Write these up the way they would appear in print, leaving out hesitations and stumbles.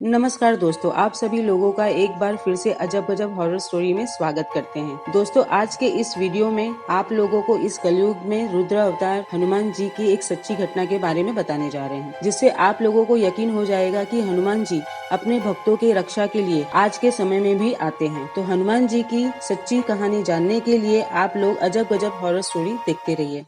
नमस्कार दोस्तों, आप सभी लोगों का एक बार फिर से अजब गजब हॉरर स्टोरी में स्वागत करते हैं। दोस्तों, आज के इस वीडियो में आप लोगों को इस कलयुग में रुद्र अवतार हनुमान जी की एक सच्ची घटना के बारे में बताने जा रहे हैं, जिससे आप लोगों को यकीन हो जाएगा कि हनुमान जी अपने भक्तों की रक्षा के लिए आज के समय में भी आते हैं। तो हनुमान जी की सच्ची कहानी जानने के लिए आप लोग अजब गजब हॉरर स्टोरी देखते रहिए।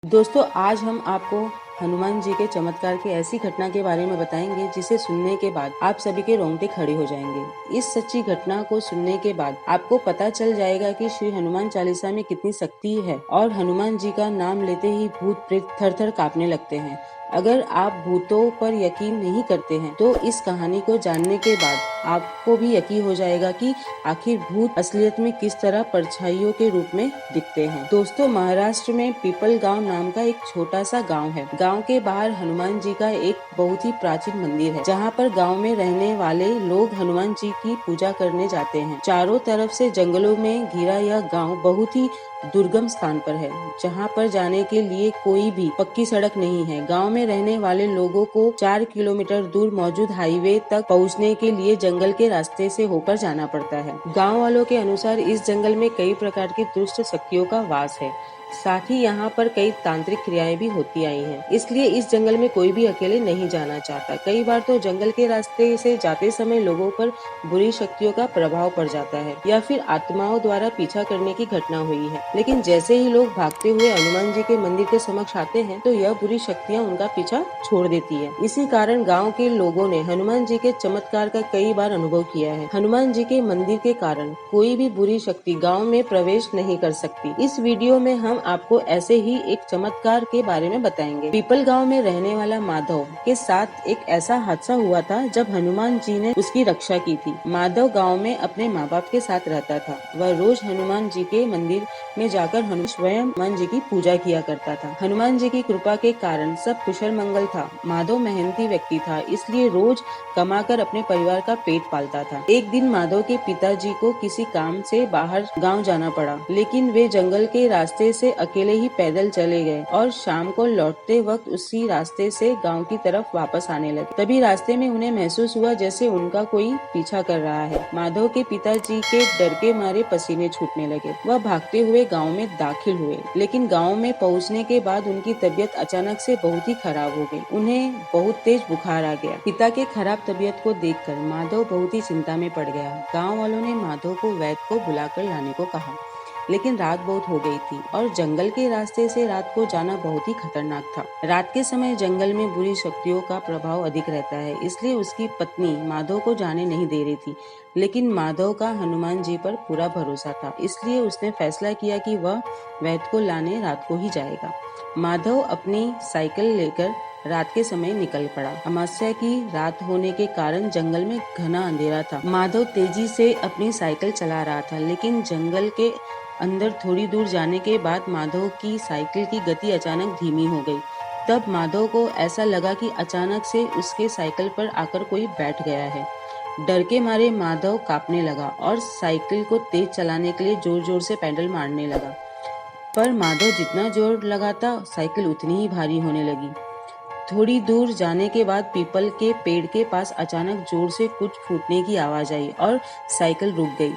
दोस्तों, आज हम आपको हनुमान जी के चमत्कार की ऐसी घटना के बारे में बताएंगे जिसे सुनने के बाद आप सभी के रोंगटे खड़े हो जाएंगे। इस सच्ची घटना को सुनने के बाद आपको पता चल जाएगा कि श्री हनुमान चालीसा में कितनी शक्ति है और हनुमान जी का नाम लेते ही भूत प्रेत थर थर कांपने लगते हैं। अगर आप भूतों पर यकीन नहीं करते हैं तो इस कहानी को जानने के बाद आपको भी यकीन हो जाएगा कि आखिर भूत असलियत में किस तरह परछाइयों के रूप में दिखते हैं। दोस्तों, महाराष्ट्र में पीपल गांव नाम का एक छोटा सा गांव है। गांव के बाहर हनुमान जी का एक बहुत ही प्राचीन मंदिर है, जहां पर गांव में रहने वाले लोग हनुमान जी की पूजा करने जाते हैं। चारों तरफ से जंगलों में घिरा यह गांव बहुत ही दुर्गम स्थान पर है, जहां पर जाने के लिए कोई भी पक्की सड़क नहीं है। गांव में रहने वाले लोगों को 4 किलोमीटर दूर मौजूद हाईवे तक पहुंचने के लिए जंगल के रास्ते से होकर जाना पड़ता है। गांव वालों के अनुसार इस जंगल में कई प्रकार की दुष्ट शक्तियों का वास है। साथ ही यहाँ पर कई तांत्रिक क्रियाएं भी होती आई हैं। इसलिए इस जंगल में कोई भी अकेले नहीं जाना चाहता। कई बार तो जंगल के रास्ते से जाते समय लोगों पर बुरी शक्तियों का प्रभाव पड़ जाता है या फिर आत्माओं द्वारा पीछा करने की घटना हुई है। लेकिन जैसे ही लोग भागते हुए हनुमान जी के मंदिर के समक्ष आते हैं तो यह बुरी शक्तियाँ उनका पीछा छोड़ देती है। इसी कारण गाँव के लोगों ने हनुमान जी के चमत्कार का कई बार अनुभव किया है। हनुमान जी के मंदिर के कारण कोई भी बुरी शक्ति गाँव में प्रवेश नहीं कर सकती। इस वीडियो में हम आपको ऐसे ही एक चमत्कार के बारे में बताएंगे। पीपल गांव में रहने वाला माधव के साथ एक ऐसा हादसा हुआ था जब हनुमान जी ने उसकी रक्षा की थी। माधव गांव में अपने माँ बाप के साथ रहता था। वह रोज हनुमान जी के मंदिर में जाकर स्वयं हनुमान जी की पूजा किया करता था। हनुमान जी की कृपा के कारण सब कुशल मंगल था। माधव मेहनती व्यक्ति था, इसलिए रोज कमाकर अपने परिवार का पेट पालता था। एक दिन माधव के पिताजी को किसी काम से बाहर गांव जाना पड़ा, लेकिन वे जंगल के रास्ते से अकेले ही पैदल चले गए और शाम को लौटते वक्त उसी रास्ते से गांव की तरफ वापस आने लगे। तभी रास्ते में उन्हें महसूस हुआ जैसे उनका कोई पीछा कर रहा है। माधव के पिताजी के डर के मारे पसीने छूटने लगे। वह भागते हुए गांव में दाखिल हुए, लेकिन गांव में पहुंचने के बाद उनकी तबीयत अचानक से बहुत ही खराब हो गई। उन्हें बहुत तेज बुखार आ गया। पिता के खराब तबीयत को देखकर माधव बहुत ही चिंता में पड़ गया। गाँव वालों ने माधव को वैद्य को बुलाकर लाने को कहा, लेकिन रात बहुत हो गई थी और जंगल के रास्ते से रात को जाना बहुत ही खतरनाक था। रात के समय जंगल में बुरी शक्तियों का प्रभाव अधिक रहता है, इसलिए उसकी पत्नी माधव को जाने नहीं दे रही थी। लेकिन माधव का हनुमान जी पर पूरा भरोसा था, इसलिए उसने फैसला किया कि वह वैद्य को लाने रात को ही जाएगा। माधव अपनी साइकिल लेकर रात के समय निकल पड़ा। अमावस्या की रात होने के कारण जंगल में घना अंधेरा था। माधव तेजी से अपनी साइकिल चला रहा था, लेकिन जंगल के अंदर थोड़ी दूर जाने के बाद माधव की साइकिल की गति अचानक धीमी हो गई। तब माधव को ऐसा लगा कि अचानक से उसके साइकिल पर आकर कोई बैठ गया है। डर के मारे माधव कांपने लगा और साइकिल को तेज चलाने के लिए जोर जोर से पैडल मारने लगा। पर माधव जितना जोर लगाता साइकिल उतनी ही भारी होने लगी। थोड़ी दूर जाने के बाद पीपल के पेड़ के पास अचानक जोर से कुछ फूटने की आवाज आई और साइकिल रुक गई।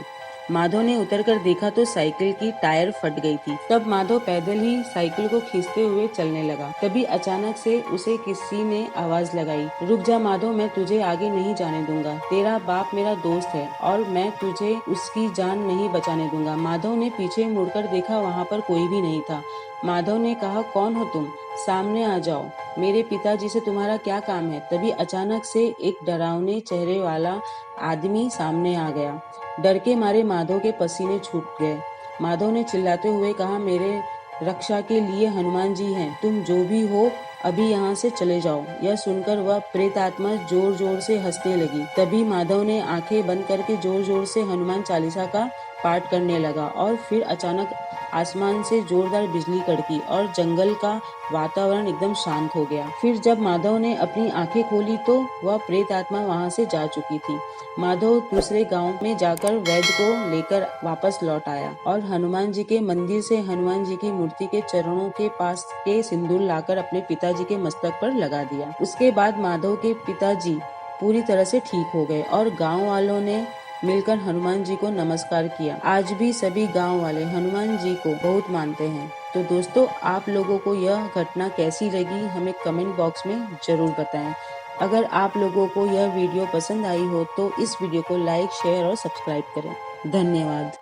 माधव ने उतरकर देखा तो साइकिल की टायर फट गई थी। तब माधव पैदल ही साइकिल को खींचते हुए चलने लगा। तभी अचानक से उसे किसी ने आवाज लगाई, रुक जा माधव, मैं तुझे आगे नहीं जाने दूंगा। तेरा बाप मेरा दोस्त है और मैं तुझे उसकी जान नहीं बचाने दूंगा। माधव ने पीछे मुड़कर देखा, वहाँ पर कोई भी नहीं था। माधव ने कहा, कौन हो तुम? सामने आ जाओ, मेरे पिताजी से तुम्हारा क्या काम है? तभी अचानक से एक डरावने चेहरे वाला आदमी सामने आ गया। डर के मारे माधव के पसीने छूट गए। माधव ने चिल्लाते हुए कहा, मेरे रक्षा के लिए हनुमान जी हैं, तुम जो भी हो अभी यहाँ से चले जाओ। यह सुनकर वह प्रेत आत्मा जोर जोर से हंसने लगी। तभी माधव ने आंखें बंद करके जोर जोर से हनुमान चालीसा का पाठ करने लगा और फिर अचानक आसमान से जोरदार बिजली कड़की और जंगल का वातावरण एकदम शांत हो गया। फिर जब माधव ने अपनी आंखें खोली तो वह प्रेत आत्मा वहां से जा चुकी थी। माधव दूसरे गांव में जाकर वैद्य को लेकर वापस लौट आया और हनुमान जी के मंदिर से हनुमान जी की मूर्ति के चरणों के पास के सिंदूर लाकर अपने पिताजी के मस्तक पर लगा दिया। उसके बाद माधव के पिताजी पूरी तरह से ठीक हो गए और गांव वालों ने मिलकर हनुमान जी को नमस्कार किया। आज भी सभी गांव वाले हनुमान जी को बहुत मानते हैं। तो दोस्तों, आप लोगों को यह घटना कैसी लगी हमें कमेंट बॉक्स में जरूर बताएं। अगर आप लोगों को यह वीडियो पसंद आई हो तो इस वीडियो को लाइक, शेयर और सब्सक्राइब करें। धन्यवाद।